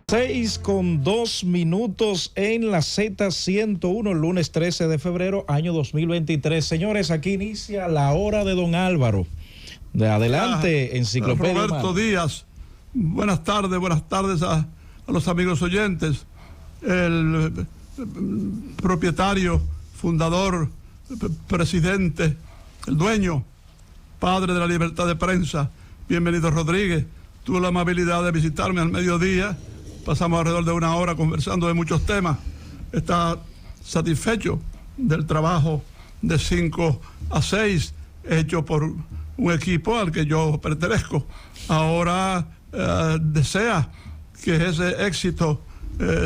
6:02 en la Z101, lunes 13 de febrero, año 2023. Señores, aquí inicia la hora de don Álvaro. De adelante, Enciclopedia Roberto Humana. Díaz, buenas tardes a los amigos oyentes. El propietario, fundador, presidente, el dueño, padre de la libertad de prensa, bienvenido Rodríguez, tuvo la amabilidad de visitarme al mediodía. Pasamos alrededor de una hora conversando de muchos temas. Está satisfecho del trabajo de 5 a 6 hecho por un equipo al que yo pertenezco. Ahora desea que ese éxito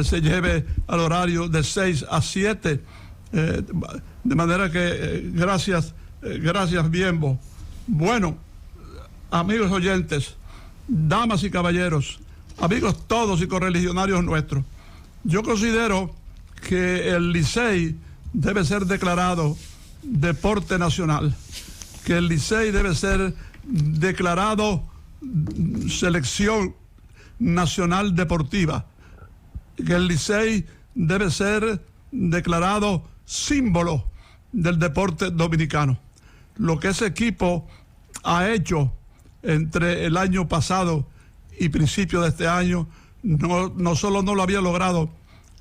se lleve al horario de 6 a 7. De manera que gracias Biembo. Bueno, amigos oyentes, damas y caballeros, amigos todos y correligionarios nuestros, yo considero que el Licey debe ser declarado deporte nacional, que el Licey debe ser declarado selección nacional deportiva, que el Licey debe ser declarado símbolo del deporte dominicano. Lo que ese equipo ha hecho entre el año pasado y principio de este año, no solo no lo había logrado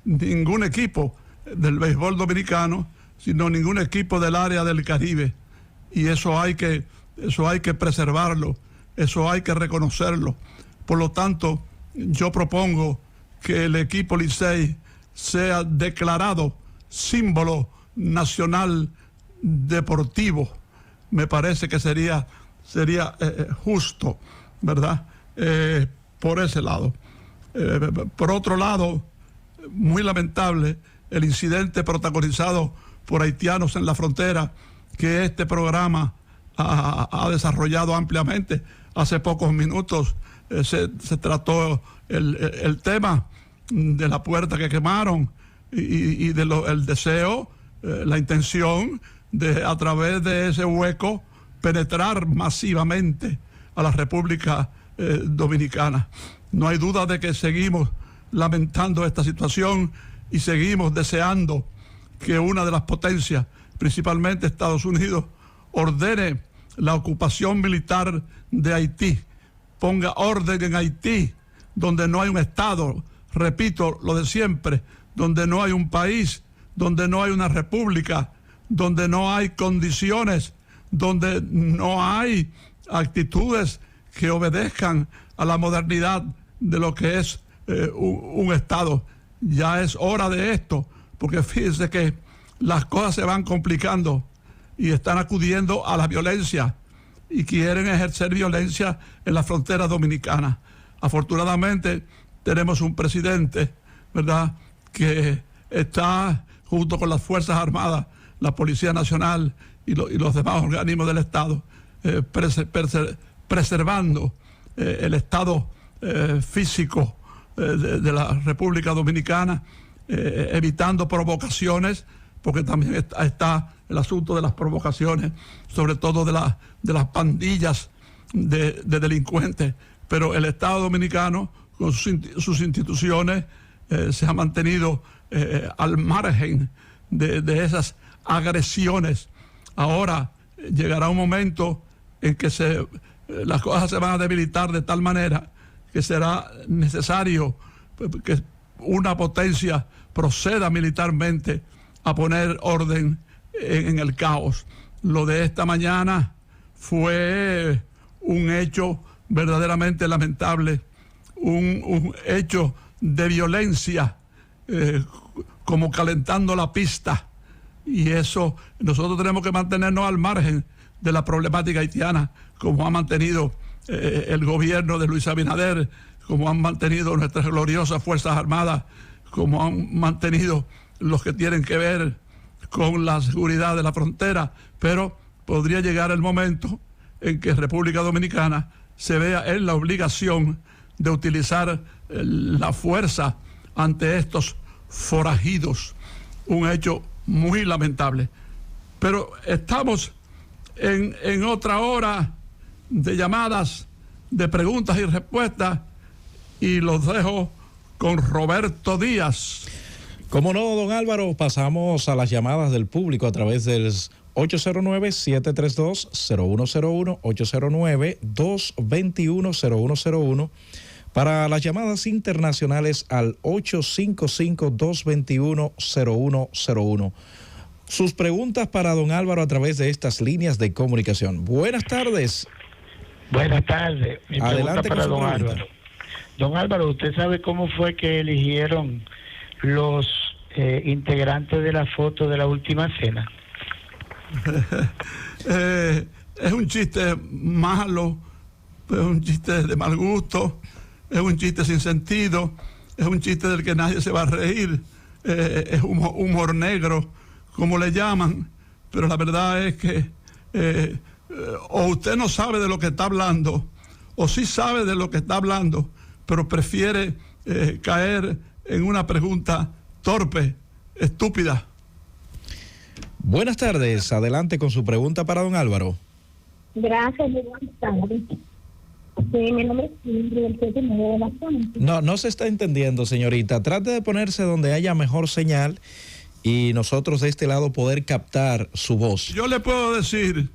ningún equipo del béisbol dominicano, sino ningún equipo del área del Caribe. Y eso hay que preservarlo, eso hay que reconocerlo. Por lo tanto, yo propongo que el equipo Licey sea declarado símbolo nacional deportivo. Me parece que sería justo, ¿verdad? Por ese lado. Por otro lado, muy lamentable el incidente protagonizado por haitianos en la frontera que este programa ha desarrollado ampliamente. Hace pocos minutos se trató el tema de la puerta que quemaron y el deseo, la intención de a través de ese hueco penetrar masivamente a la República Dominicana. No hay duda de que seguimos lamentando esta situación y seguimos deseando que una de las potencias, principalmente Estados Unidos, ordene la ocupación militar de Haití, ponga orden en Haití, donde no hay un Estado, repito lo de siempre, donde no hay un país, donde no hay una república, donde no hay condiciones, donde no hay actitudes que obedezcan a la modernidad de lo que es un Estado. Ya es hora de esto, porque fíjense que las cosas se van complicando y están acudiendo a la violencia y quieren ejercer violencia en la frontera dominicana. Afortunadamente tenemos un presidente, ¿verdad?, que está junto con las Fuerzas Armadas, la Policía Nacional y los demás organismos del Estado, preservando el estado físico de la República Dominicana, evitando provocaciones, porque también está el asunto de las provocaciones, sobre todo de las pandillas de delincuentes. Pero el Estado Dominicano, con sus instituciones, se ha mantenido al margen de esas agresiones. Ahora llegará un momento en que las cosas se van a debilitar de tal manera que será necesario que una potencia proceda militarmente a poner orden en el caos. Lo de esta mañana fue un hecho verdaderamente lamentable, un hecho de violencia, como calentando la pista. Y eso, nosotros tenemos que mantenernos al margen de la problemática haitiana, como ha mantenido el gobierno de Luis Abinader, como han mantenido nuestras gloriosas Fuerzas Armadas, como han mantenido los que tienen que ver con la seguridad de la frontera. Pero podría llegar el momento en que República Dominicana se vea en la obligación de utilizar la fuerza ante estos forajidos. Un hecho muy lamentable. Pero estamos en otra hora de llamadas, de preguntas y respuestas, y los dejo con Roberto Díaz. Como no, don Álvaro, pasamos a las llamadas del público a través del 809-732-0101, 809-221-0101. Para las llamadas internacionales al 855-221-0101. Sus preguntas para don Álvaro a través de estas líneas de comunicación. Buenas tardes. Buenas tardes. Mi Adelante pregunta para con su don pregunta. Álvaro. Don Álvaro, ¿usted sabe cómo fue que eligieron los integrantes de la foto de la última cena? Es un chiste malo, es un chiste de mal gusto, es un chiste sin sentido, es un chiste del que nadie se va a reír, es humor negro, como le llaman, pero la verdad es que o usted no sabe de lo que está hablando, o sí sabe de lo que está hablando, pero prefiere caer en una pregunta torpe, estúpida. Buenas tardes. Adelante con su pregunta para don Álvaro. Gracias, muy buenas tardes. Mi nombre es Silvia, del 79 de la Fuente. No se está entendiendo, señorita. Trate de ponerse donde haya mejor señal y nosotros de este lado poder captar su voz. Yo le puedo decir,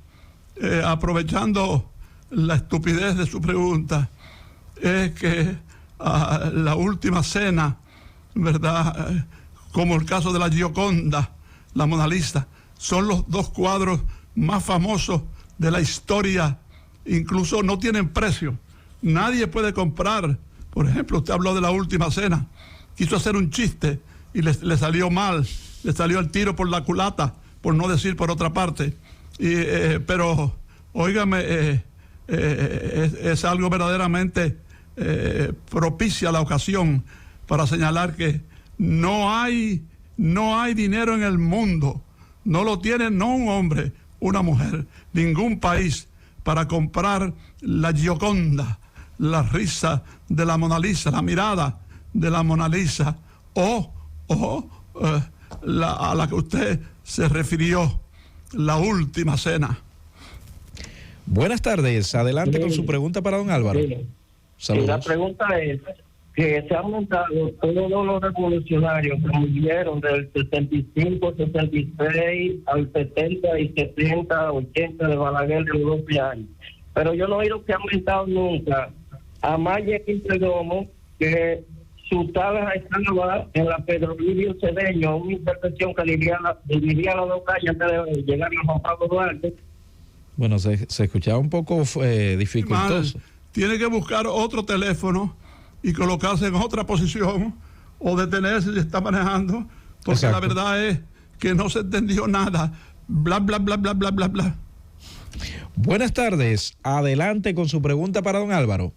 aprovechando la estupidez de su pregunta, es que la última cena, ¿verdad? Como el caso de la Gioconda, la Mona Lisa, son los dos cuadros más famosos de la historia. Incluso no tienen precio. Nadie puede comprar. Por ejemplo, usted habló de la última cena. Quiso hacer un chiste y le salió mal. Le salió el tiro por la culata, por no decir por otra parte. Pero, óigame, es algo verdaderamente propicia la ocasión para señalar que no hay dinero en el mundo. No lo tiene no un hombre, una mujer, ningún país para comprar la Gioconda, la risa de la Mona Lisa, la mirada de la Mona Lisa, a la que usted se refirió, la última cena. Buenas tardes. Adelante con su pregunta para don Álvaro. Saludos. La pregunta es que se han montado todos los revolucionarios que murieron del 65, 66 al 70 y 70, 80 de Balaguer de los 12 años. Pero yo no he oído que han aumentado nunca a Maya Quintedomo, que su tabla estaba en la Pedro Livio Cedeño, una intersección que dividía las dos calles antes de llegar a Juan Pablo Duarte. Bueno, se escuchaba un poco dificultoso. Tiene que buscar otro teléfono y colocarse en otra posición o detenerse si está manejando, porque exacto. La verdad es que no se entendió nada. Bla, bla, bla, bla, bla, bla, bla. Buenas tardes. Adelante con su pregunta para don Álvaro.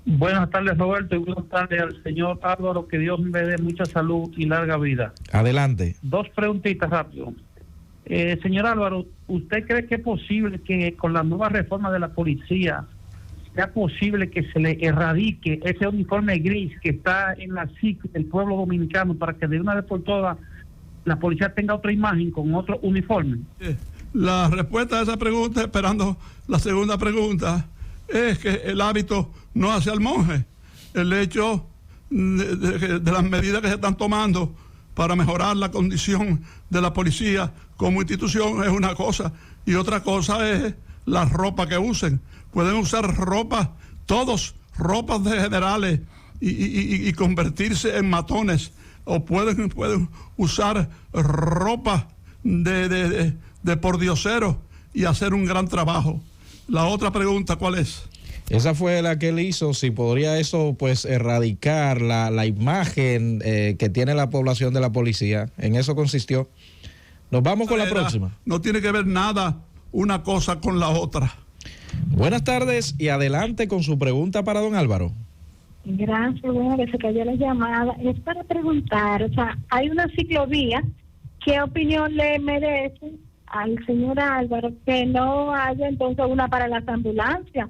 Buenas tardes, Roberto, y buenas tardes al señor Álvaro, que Dios me dé mucha salud y larga vida. Adelante. Dos preguntitas rápido. Señor Álvaro, ¿usted cree que es posible que con la nueva reforma de la policía sea posible que se le erradique ese uniforme gris que está en la psique del pueblo dominicano para que de una vez por todas la policía tenga otra imagen con otro uniforme? La respuesta a esa pregunta, esperando la segunda pregunta, es que el hábito no hace al monje. El hecho de las medidas que se están tomando para mejorar la condición de la policía como institución es una cosa, y otra cosa es la ropa que usen. Pueden usar ropa, todos, ropas de generales y convertirse en matones, o pueden usar ropa de pordioseros y hacer un gran trabajo. La otra pregunta, ¿cuál es? Esa fue la que él hizo, si podría eso pues erradicar la imagen que tiene la población de la policía. En eso consistió. Nos vamos con la próxima. No tiene que ver nada una cosa con la otra. Buenas tardes y adelante con su pregunta para don Álvaro. Gracias, bueno, que se cayó la llamada. Es para preguntar, o sea, hay una ciclovía, ¿qué opinión le merece al señor Álvaro que no haya entonces una para las ambulancias?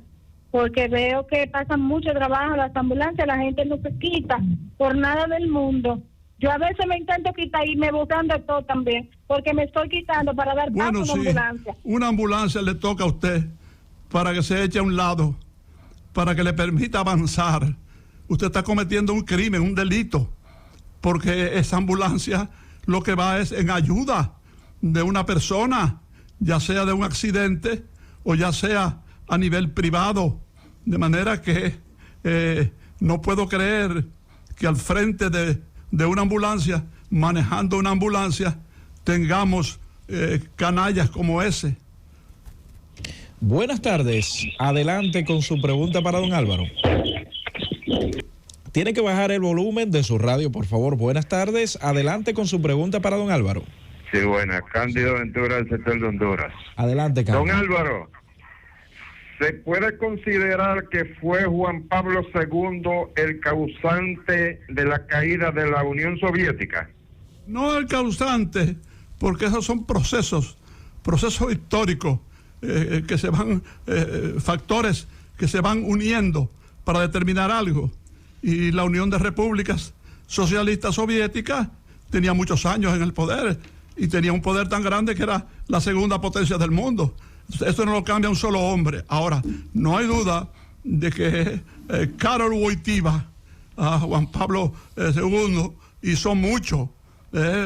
Porque veo que pasan mucho trabajo las ambulancias, la gente no se quita por nada del mundo. Yo a veces me intento quitar y me botan de todo también, porque me estoy quitando para dar paso a una ambulancia. Una ambulancia le toca a usted para que se eche a un lado, para que le permita avanzar. usted está cometiendo un crimen, un delito, porque esa ambulancia lo que va es en ayuda de una persona, ya sea de un accidente o ya sea a nivel privado. De manera que no puedo creer que al frente de una ambulancia, manejando una ambulancia, tengamos canallas como ese. Buenas tardes. Adelante con su pregunta para don Álvaro. Tiene que bajar el volumen de su radio, por favor. Buenas tardes. Adelante con su pregunta para don Álvaro. Sí, buena. Cándido Ventura, del sector de Honduras. Adelante, Cándido. Don Álvaro, ¿se puede considerar que fue Juan Pablo II el causante de la caída de la Unión Soviética? No el causante, porque esos son procesos históricos que se van, factores que se van uniendo para determinar algo. Y la Unión de Repúblicas Socialistas Soviéticas tenía muchos años en el poder y tenía un poder tan grande que era la segunda potencia del mundo. Esto no lo cambia un solo hombre. Ahora, no hay duda de que Karol Wojtyła, Juan Pablo II, hizo mucho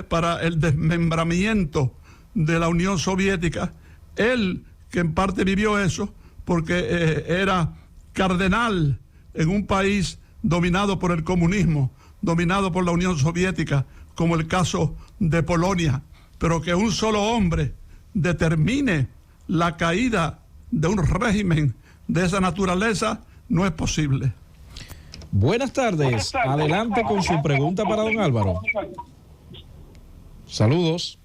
para el desmembramiento de la Unión Soviética. Él, que en parte vivió eso, porque era cardenal en un país dominado por el comunismo, dominado por la Unión Soviética, como el caso de Polonia, pero que un solo hombre determine la caída de un régimen de esa naturaleza no es posible. Buenas tardes. Adelante con su pregunta para don Álvaro. Saludos.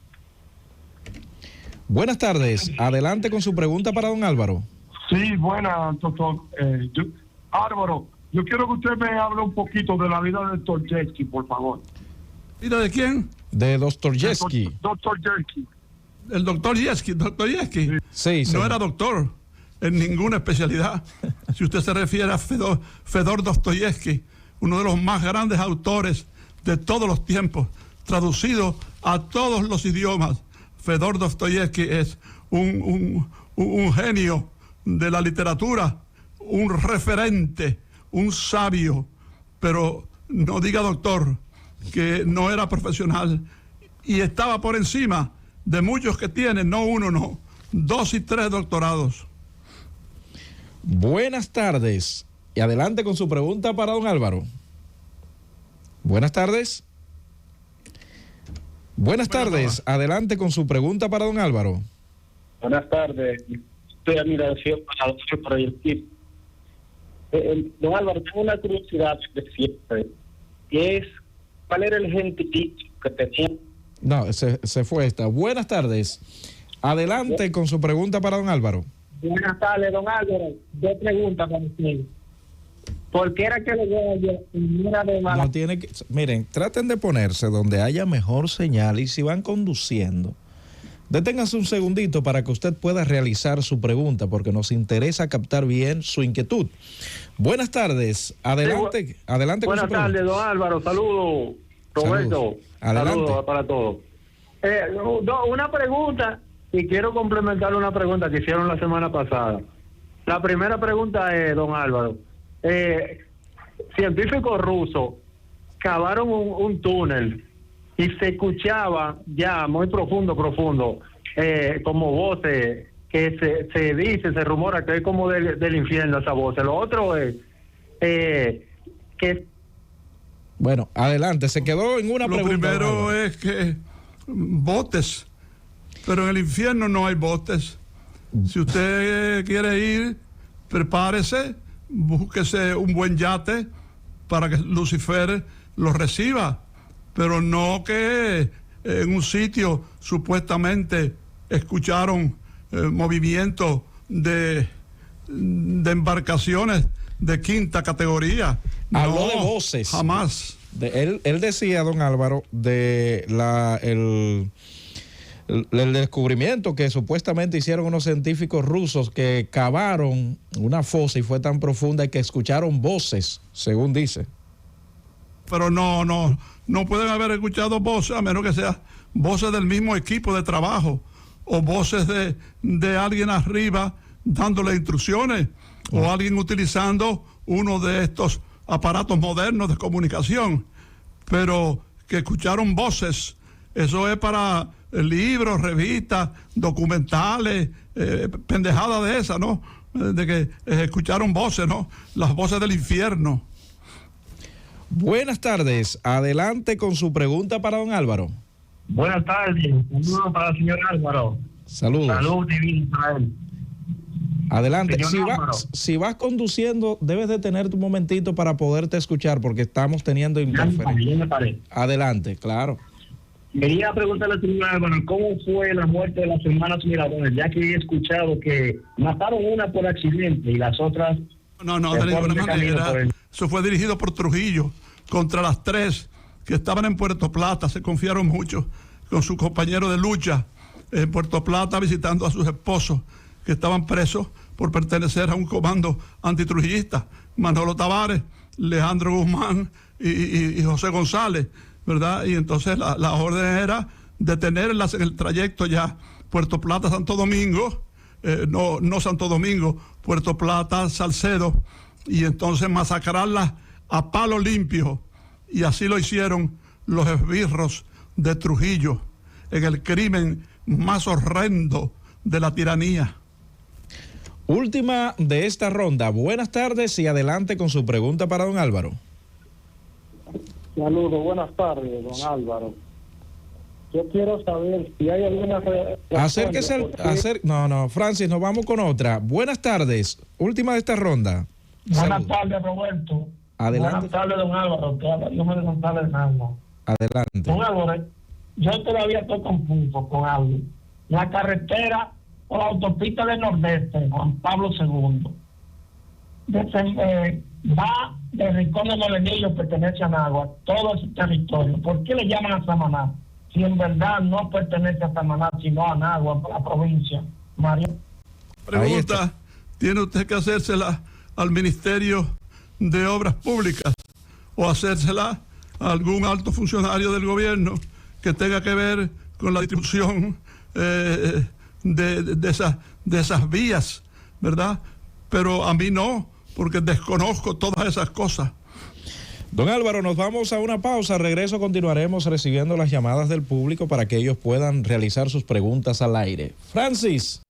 Buenas tardes. Adelante con su pregunta para don Álvaro. Sí, buenas, doctor. Álvaro, yo quiero que usted me hable un poquito de la vida del Dr. Yesky, por favor. ¿Vida de quién? De Dr. Yesky. Dr. Yesky. El doctor Yesky. Doctor Yesky. Sí, no era doctor en ninguna especialidad. Si usted se refiere a Fedor Dostoyevsky, uno de los más grandes autores de todos los tiempos, traducido a todos los idiomas. Fedor Dostoyevsky es un genio de la literatura, un referente, un sabio, pero no diga doctor, que no era profesional y estaba por encima de muchos que tienen, no uno, no, 2 y 3 doctorados. Buenas tardes. Y adelante con su pregunta para don Álvaro. Buenas tardes. Buenas tardes. Adelante con su pregunta para don Álvaro. Buenas tardes. Estoy admiración por el equipo. Don Álvaro, tengo una curiosidad de siempre, que es, ¿cuál era el gentilicio que tenía? No, se fue esta. Buenas tardes. Adelante con su pregunta para don Álvaro. Buenas tardes, don Álvaro. 2 preguntas para usted. ¿Por qué era que era de mala? No tiene que, miren, traten de ponerse donde haya mejor señal y si van conduciendo, deténganse un segundito para que usted pueda realizar su pregunta porque nos interesa captar bien su inquietud. Buenas tardes. Adelante, sí, adelante con su pregunta. Buenas tardes, don Álvaro. Saludos, Roberto. Saludos. Adelante. Saludos para todos. Una pregunta, y quiero complementar una pregunta que hicieron la semana pasada. La primera pregunta es, don Álvaro, científicos rusos cavaron un túnel y se escuchaba ya muy profundo, como voces que se rumora que es como del infierno esa voz. Lo otro es que... Bueno, adelante, se quedó en una pregunta. Lo primero es que botes, pero en el infierno no hay botes. Si usted quiere ir, prepárese, búsquese un buen yate para que Lucifer lo reciba, pero no que en un sitio supuestamente escucharon movimientos de embarcaciones de 5ª categoría. Habló no, de voces. Jamás. Él decía, don Álvaro, de el descubrimiento que supuestamente hicieron unos científicos rusos que cavaron una fosa y fue tan profunda que escucharon voces, según dice. Pero no pueden haber escuchado voces, a menos que sean voces del mismo equipo de trabajo o voces de alguien arriba dándole instrucciones o alguien utilizando uno de estos aparatos modernos de comunicación, pero que escucharon voces, eso es para libros, revistas, documentales, pendejadas de esas, ¿no? De que escucharon voces, ¿no? Las voces del infierno. Buenas tardes, adelante con su pregunta para don Álvaro. Buenas tardes, saludos para el señor Álvaro. Saludos. Salud divina para él. Adelante, Señor Álvaro. si vas conduciendo, debes detenerte un momentito para poderte escuchar porque estamos teniendo interferencia. Adelante, claro. Quería preguntarle al señor Álvaro, ¿cómo fue la muerte de las hermanas Mirabal? Ya que he escuchado que mataron una por accidente y las otras... No, de ninguna manera. Eso fue dirigido por Trujillo contra las 3 que estaban en Puerto Plata. Se confiaron mucho con su compañero de lucha en Puerto Plata visitando a sus esposos que estaban presos por pertenecer a un comando antitrujillista. Manolo Tavares, Alejandro Guzmán y José González, ¿verdad? Y entonces la orden era detenerlas en el trayecto ya Puerto Plata, Santo Domingo, no Santo Domingo, Puerto Plata, Salcedo, y entonces masacrarlas a palo limpio. Y así lo hicieron los esbirros de Trujillo en el crimen más horrendo de la tiranía. Última de esta ronda. Buenas tardes y adelante con su pregunta para don Álvaro. Saludos, buenas tardes, don Álvaro. Yo quiero saber si hay alguna... Acérquese Francis, nos vamos con otra. Buenas tardes, última de esta ronda. Buenas tardes, Roberto. Adelante. Buenas tardes, don Álvaro. Te habla Diomedes González Nalma. Adelante. Don Álvaro, yo todavía estoy confuso con algo. La carretera o la autopista del Nordeste, Juan Pablo II, va de Rincón de Molenillo, pertenece a Nagua, todo ese territorio. ¿Por qué le llaman a Samaná? Si en verdad no pertenece a Samaná, sino a Nagua, a la provincia. María. Pregunta, ¿tiene usted que hacérsela al Ministerio de Obras Públicas o hacérsela a algún alto funcionario del gobierno que tenga que ver con la distribución de esas vías, ¿verdad? Pero a mí no, porque desconozco todas esas cosas. Don Álvaro, nos vamos a una pausa. Regreso, continuaremos recibiendo las llamadas del público para que ellos puedan realizar sus preguntas al aire. Francis.